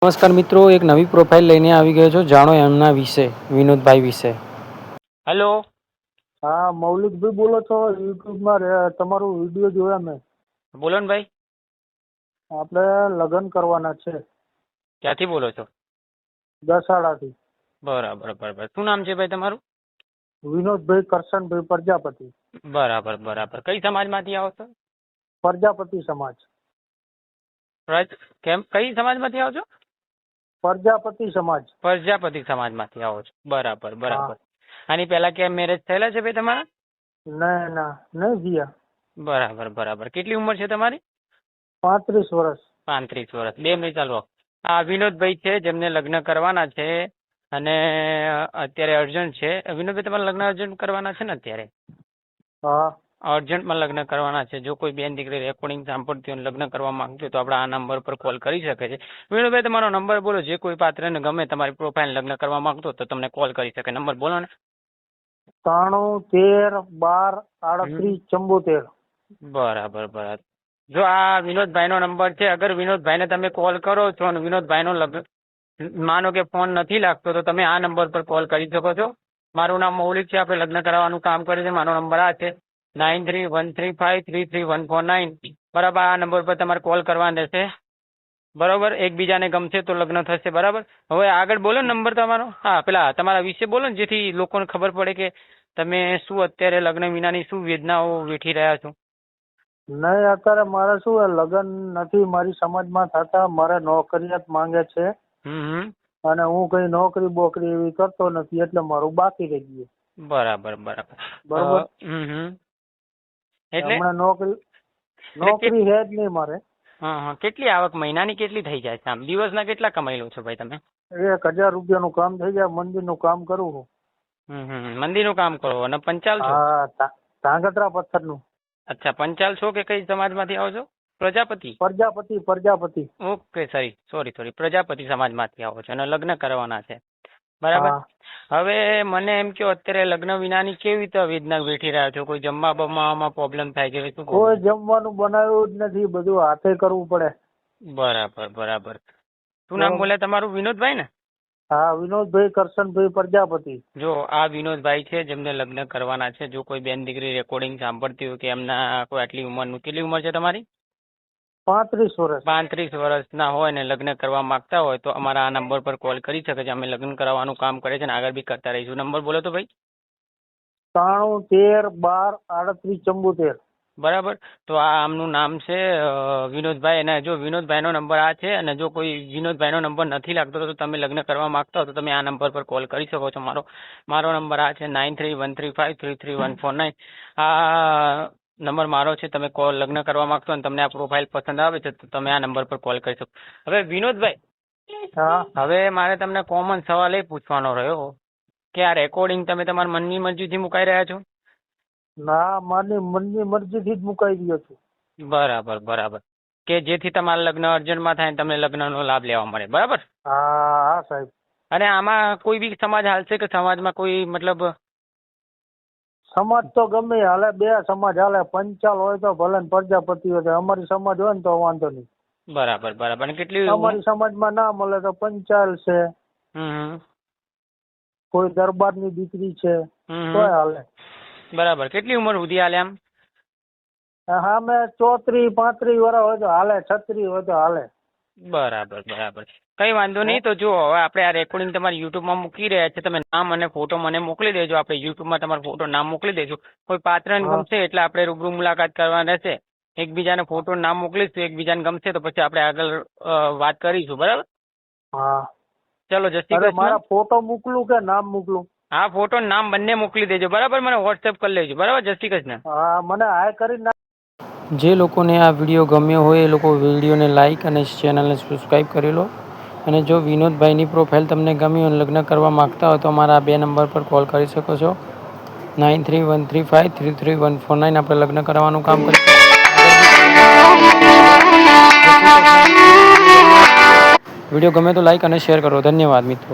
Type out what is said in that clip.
નમસ્કાર મિત્રો, એક નવી પ્રોફાઇલ લઈને આવી ગયો છો. જાણો એમના વિશે, વિનોદભાઈ વિશે. હેલો. હા, મૌલિકભાઈ બોલો છો? યુટ્યુબમાં તમારો વિડીયો જોયા મેં. બોલો ને ભાઈ. આપણે લગ્ન કરવાના છે. ક્યાંથી બોલો છો? દસાડાથી. બરાબર બરાબર. શું નામ છે ભાઈ તમારું? વિનોદભાઈ કરશનભાઈ પ્રજાપતિ. બરાબર બરાબર. કઈ સમાજમાંથી આવો છો? પ્રજાપતિ સમાજ. કેમ કઈ સમાજમાંથી આવો છો? પ્રજાપતિ સમાજ. પ્રજાપતિ સમાજમાંથી આવો છો. બરાબર બરાબર. આની પહેલા ક્યાં મેરેજ થયેલા છે ભાઈ તમારા? ના નહીં જીયા. બરાબર બરાબર. કેટલી ઉંમર છે તમારી? 35 વર્ષ. 35 વર્ષ. 2 મિનિટ ચાલો. આ વિનોદભાઈ છે જેમને લગ્ન કરવાના છે અને અત્યારે અર્જન્ટ છે. વિનોદભાઈ તમારે લગ્ન અર્જન્ટ કરવાના છે ને અત્યારે? હા. અર્જન્ટમાં લગ્ન કરવાના છે. જો કોઈ બેન દીકરી રેકોર્ડિંગ સાંભળતી હોય લગ્ન કરવા માંગતી હોય તો આપણે આ નંબર પર કોલ કરી શકે છે. વિનોદભાઈ તમારો નંબર બોલો. જે કોઈ પાત્રને ગમે તમારી પ્રોફાઇલ લગ્ન કરવા માંગતો તો તમને કોલ કરી શકે. નંબર બોલો ને. 93 13 38 74. બરાબર બરાબર. જો આ વિનોદભાઈનો નંબર છે. અગર વિનોદભાઈને તમે કોલ કરો છો અને વિનોદભાઈનો માનો કે ફોન નથી લાગતો તો તમે આ નંબર પર કોલ કરી શકો છો. મારું નામ મૌલિક છે. આપણે લગ્ન કરાવવાનું કામ કરીએ છીએ. મારો નંબર આ છે 9313533149. બરાબર. આ નંબર પર તમારે કોલ કરવાનો રહેશે. બરાબર. એકબીજાને ગમશે તો લગ્ન થશે. બરાબર. હવે આગળ બોલો નંબર તમારો. હા, પેલા તમારા વિશે બોલો ને, જેથી લોકોને ખબર પડે કે તમે શું અત્યારે લગ્ન વિનાની શું વેદનાઓ વેઠી રહ્યા છો. નહીં, અત્યારે મારે શું લગ્ન નથી મારી સમાજમાં થતા. મારે નોકરિયાત માંગે છે અને હું કઈ નોકરી બોકરી એવી કરતો નથી એટલે મારું બાકી રહી ગયું. બરાબર બરાબર બરોબર. એટલે હમણાં નોકરી છે જ નહીં મારે. હા. કેટલી આવક મહિનાની કેટલી થઈ જાય છે? આમ દિવસના કેટલા કમાઈ લો છો ભાઈ તમે? 1000 રૂપિયાનું કામ થઈ જાય. મંદિરનું કામ કરું છું. મંદિરનું કામ કરો અને પંચાલ છો? હા, ધાંગધ્રા પથ્થરનું. અચ્છા, પંચાલ છો કે કઈ સમાજમાંથી આવો છો? પ્રજાપતિ. પ્રજાપતિ. Okay, sorry. પ્રજાપતિ સમાજમાંથી આવો છો અને લગ્ન કરવાના છે. બરાબર. હવે મને એમ કહો, અત્યારે લગ્ન વિનાની કેવી રીતે વેદના વેઠી રહ્યા છો? કોઈ જમવા બમવામાં પ્રોબ્લેમ થાય છે? કોઈ જમવાનું બનાવ્યું જ નથી. બધું હાથે કરવું પડે. બરાબર. શું નામ બોલે તમારું? વિનોદભાઈ ને? હા, વિનોદભાઈ કરશનભાઈ પ્રજાપતિ. જો આ વિનોદભાઈ છે જેમને લગ્ન કરવાના છે. જો કોઈ બેન દીકરી રેકોર્ડિંગ સાંભળતી હોય કે એમના કોઈ આટલી ઉંમરનું, કેટલી ઉંમર છે તમારી? 35 વર્ષ. 35 વર્ષના હોય ને લગ્ન કરવા માંગતા હોય તો અમારા આ નંબર પર કોલ કરી શકે છે. અમે લગ્ન કરાવવાનું કામ કરે છે ને આગળ બી કરતા રહીશું. નંબર બોલો તો ભાઈ. 93 13 38 74. બરાબર. તો આ આમનું નામ છે વિનોદભાઈ. અને જો વિનોદભાઈનો નંબર આ છે અને જો કોઈ વિનોદભાઈનો નંબર નથી લાગતો તો તમે લગ્ન કરવા માંગતા હો તો તમે આ નંબર પર કોલ કરી શકો છો. મારો નંબર આ છે 9313533149. આ નંબર મારો છે. તમે કોલ લગ્ન કરવા માંગતો અને તમને આ પ્રોફાઇલ પસંદ આવે છે તો તમે આ નંબર પર કોલ કરી શકો. હવે વિનોદભાઈ, હવે મારે તમને કોમન સવાલ એ પૂછવાનો રહ્યો કે આ રેકોર્ડિંગ તમે તમારા મનની મરજીથી મુકાઈ રહ્યા છો? ના, મારી મનની મરજીથી જ મુકાઈ ગયો છું. બરાબર. કે જેથી તમારા લગ્ન અર્જન્ટમાં થાય તમને લગ્નનો લાભ લેવા મળે. બરાબર. હા સાહેબ. અને આમાં કોઈ બી સમાજ હાલશે કે સમાજમાં કોઈ મતલબ? સમાજ તો ગમે હાલે. 2 સમાજ હાલે. પંચાલ હોય તો ભલે ને પ્રજાપતિ હોય તો. અમારી સમાજ હોય ને તો વાંધો નહીં. બરાબર. અને કેટલી અમારી સમાજમાં ના મળે તો પંચાલ છે. કોઈ દરબારની દીકરી છે તો હાલે. બરાબર. કેટલી ઉંમર સુધી હાલે આમ? હા, મેં 34 35 વર્ષ હોય તો હાલે. 36 હોય તો હાલે. બરાબર. કઈ વાંધો નહીં. તો જો હવે આપણે આ રેકોર્ડિંગ તમારી યુટ્યુબમાં મૂકી રહ્યા છે. તમે નામ અને ફોટો મને મોકલી દેજો. આપણે યુટ્યુબમાં તમારો ફોટો નામ મોકલી દેજો. કોઈ પાત્રને ગમશે એટલે આપણે રૂબરૂ મુલાકાત કરવાની રહેશે. એકબીજાને ફોટો નામ મોકલીશું. એકબીજાને ગમશે તો પછી આપણે આગળ વાત કરીશું. બરાબર. હા, ચલો. જય શ્રી કૃષ્ણ. મારા ફોટો મોકલું કે નામ મોકલું? હા, ફોટો નામ બંને મોકલી દેજો. બરાબર. મને વોટ્સએપ કરી લેજો. બરાબર. જય શ્રી કૃષ્ણ. હા, મને હાય કરી. જે લોકોને આ વિડીયો ગમ્યો હોય એ લોકો વિડીયોને લાઇક અને ચેનલને સબસ્ક્રાઈબ કરી લો. અને જો વિનોદભાઈની પ્રોફાઇલ તમને ગમી અને લગ્ન કરવા માગતા હોય તો અમારા 2 નંબર પર કોલ કરી શકો છો. 9313533149. આપણે લગ્ન કરવાનું કામ કરીએ. વિડીયો ગમે તો લાઇક અને શેર કરો. ધન્યવાદ મિત્રો.